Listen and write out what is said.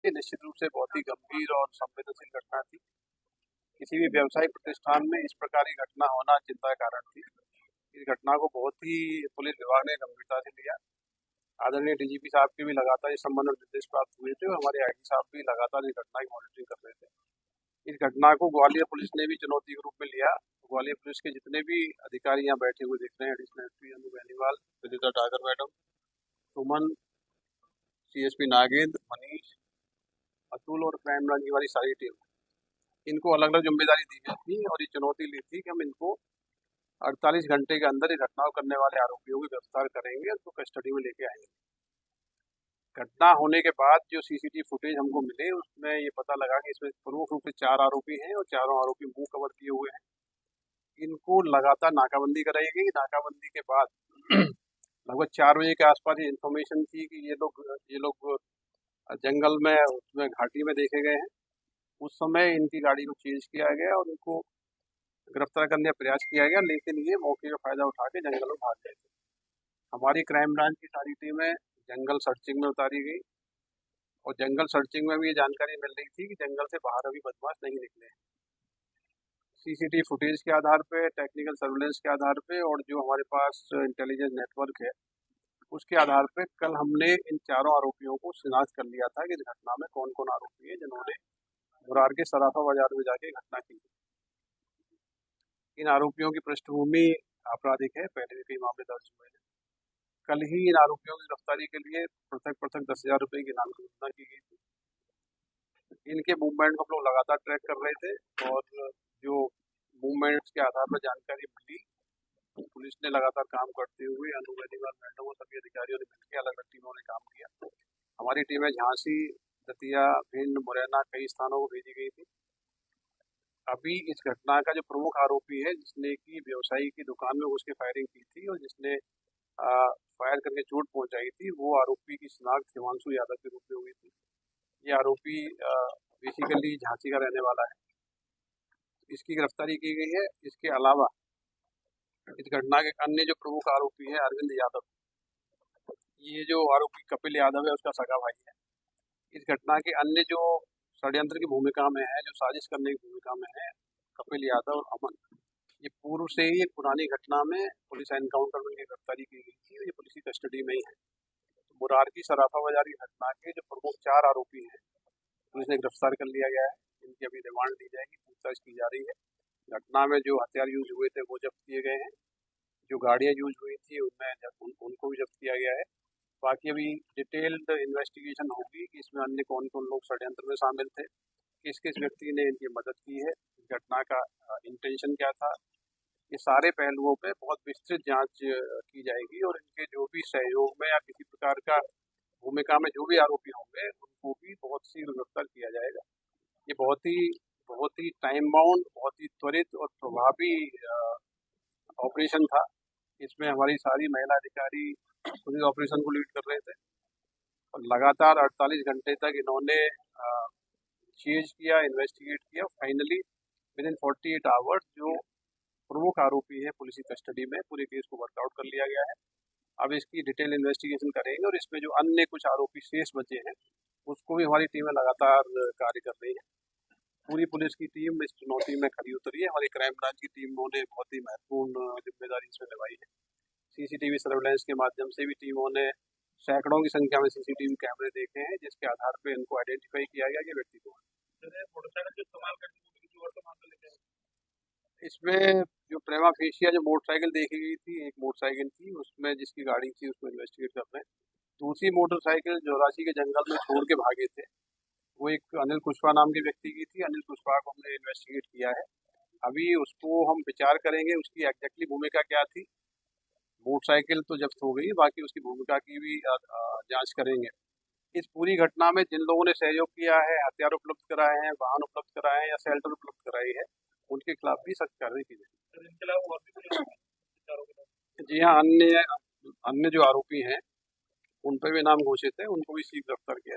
ये निश्चित रूप से बहुत ही गंभीर और संवेदनशील घटना थी। किसी भी व्यावसायिक प्रतिष्ठान में इस प्रकार की घटना होना चिंता का कारण थी। इस घटना को बहुत ही पुलिस विभाग ने गंभीरता से लिया। आदरणीय डीजीपी साहब के भी लगातार इस संबंध में निर्देश प्राप्त हुए थे और हमारे आईजी साहब भी लगातार इस घटना की मॉनिटरिंग कर रहे थे। इस घटना को ग्वालियर पुलिस ने भी चुनौती के रूप में लिया। ग्वालियर पुलिस के जितने भी अधिकारी यहाँ बैठे हुए दिख रहे हैं, एडिशनल एसपी अनु बेनीवाल, विदिता डागर मैडम, सुमन, सीएसपी नागेंद्र, मनीष, अतुल और क्राइम ब्रांच की हमारी सारी टीम, इनको अलग अलग जिम्मेदारी दी गई थी और ये चुनौती ली थी कि हम इनको 48 घंटे के अंदर इस घटना को करने वाले आरोपियों को गिरफ्तार करेंगे, उनको कस्टडी में लेके आएंगे। घटना होने के बाद जो सीसीटीवी फुटेज हमको मिले उसमें ये पता लगा कि इसमें प्रमुख रूप से 4 आरोपी हैं और चारों आरोपी मुंह कवर किए हुए हैं। इनको लगातार नाकाबंदी कराई गई। नाकाबंदी के बाद लगभग 4 बजे के आसपास ये इन्फॉर्मेशन थी कि ये लोग जंगल में उसमें घाटी में देखे गए हैं। उस समय इनकी गाड़ी को चेंज किया गया और इनको गिरफ्तार करने का प्रयास किया गया, लेकिन ये मौके का फायदा उठा के जंगल में भाग गए थे। हमारी क्राइम ब्रांच की सारी टीमें जंगल सर्चिंग में उतारी गई और जंगल सर्चिंग में भी ये जानकारी मिल रही थी कि जंगल से बाहर अभी बदमाश नहीं निकले हैं। सीसीटीवी फुटेज के आधार पे, टेक्निकल सर्विलेंस के आधार पे और जो हमारे पास इंटेलिजेंस नेटवर्क है उसके आधार पे कल हमने इन चारों आरोपियों को शिनाख्त कर लिया था कि इस घटना में कौन कौन आरोपी है जिन्होंने मुरार के सराफा बाजार में जाके घटना की। इन आरोपियों की पृष्ठभूमि आपराधिक है, पहले भी कई मामले दर्ज हुए हैं। कल ही इन आरोपियों की गिरफ्तारी के लिए पृथक पृथक 10,000 रुपए की इनाम की घोषणा की गई थी। इनके मूवमेंट को हम लोग लगातार ट्रैक कर रहे थे और जो मूवमेंट्स के आधार पर जानकारी मिली, पुलिस ने लगातार काम करते हुए अनु बेनीवाल मैडम और सभी अधिकारियों ने मिलकर अलग अलग टीमों ने काम किया। हमारी टीमें झांसी, दतिया, भिंड, मुरैना कई स्थानों को भेजी गई थी। अभी इस घटना का जो प्रमुख आरोपी है जिसने की व्यवसायी की दुकान में घुस के फायरिंग की थी और जिसने फायर करके चोट पहुंचाई थी, वो आरोपी की शिनाख्त हिमांशु यादव के रूप में हुई थी। ये आरोपी बेसिकली झांसी का रहने वाला है। इसकी गिरफ्तारी की गई है। इसके अलावा इस घटना के अन्य जो प्रमुख आरोपी है अरविंद यादव, ये जो आरोपी कपिल यादव है उसका सगा भाई है। इस घटना के अन्य जो षड्यंत्र की भूमिका में है, जो साजिश करने की भूमिका में है, कपिल यादव और अमन, ये पूर्व से ही एक पुरानी घटना में पुलिस एनकाउंटर में गिरफ्तारी की गई थी और ये पुलिस की कस्टडी में ही है। तो मुरार की सराफा बाजार की घटना के जो प्रमुख 4 आरोपी हैं पुलिस ने गिरफ्तार कर लिया गया है। इनकी अभी रिमांड ली जाएगी, पूछताछ की जा रही है। घटना में जो हथियार यूज हुए थे वो जब्त किए गए हैं। जो गाड़ियाँ यूज हुई थी उनमें उनको भी जब्त किया गया है। बाकी अभी डिटेल्ड इन्वेस्टिगेशन होगी कि इसमें अन्य कौन कौन लोग षड्यंत्र में शामिल थे, किस किस व्यक्ति ने इनकी मदद की है, घटना का इंटेंशन क्या था। ये सारे पहलुओं पे बहुत विस्तृत जांच की जाएगी और इनके जो भी सहयोग में या किसी प्रकार का भूमिका में जो भी आरोपी होंगे उनको भी बहुत शीघ्र गिरफ्तार किया जाएगा। ये बहुत ही टाइम बाउंड, बहुत ही त्वरित और प्रभावी ऑपरेशन था। इसमें हमारी सारी महिला अधिकारी पूरी ऑपरेशन को लीड कर रहे थे और लगातार 48 घंटे तक इन्होंने चेज किया, इन्वेस्टिगेट किया। फाइनली विद इन 48 आवर्स जो प्रमुख आरोपी है पुलिस की कस्टडी में, पूरे केस को वर्कआउट कर लिया गया है। अब इसकी डिटेल इन्वेस्टिगेशन करेंगे और इसमें जो अन्य कुछ आरोपी शेष बचे हैं उसको भी हमारी टीमें लगातार कार्य कर रही है। पूरी पुलिस की टीम इस चुनौती में खड़ी उतरी है। हमारी क्राइम ब्रांच की टीमों ने बहुत ही महत्वपूर्ण जिम्मेदारी इसमें निभाई है। सीसीटीवी सर्वेलेंस के माध्यम से भी टीमों ने सैकड़ों की संख्या में सीसीटीवी कैमरे देखे हैं जिसके आधार पर इनको आइडेंटिफाई किया गया कि व्यक्ति को। इसमें जो प्रेमा फेशिया जो मोटरसाइकिल देखी गई थी, एक मोटरसाइकिल थी उसमें जिसकी गाड़ी थी उसको इन्वेस्टिगेट कर रहे हैं। दूसरी मोटरसाइकिल जोरासी के जंगल में छोड़ के भागे थे, वो एक अनिल कुशवाहा नाम के व्यक्ति की थी। अनिल कुशवाहा को हमने इन्वेस्टिगेट किया है। अभी उसको हम विचार करेंगे उसकी एग्जैक्टली भूमिका क्या थी। मोटरसाइकिल तो जब्त हो गई, बाकी उसकी भूमिका की भी जांच करेंगे। इस पूरी घटना में जिन लोगों ने सहयोग किया है, हथियार उपलब्ध कराए हैं, वाहन उपलब्ध कराए हैं या शेल्टर उपलब्ध कराई है, उनके खिलाफ भी सख्त कार्रवाई की जाएगी। जी हाँ, अन्य अन्य जो आरोपी हैं उन पर भी नाम घोषित है, उनको भी शीघ्र गिरफ्तार किया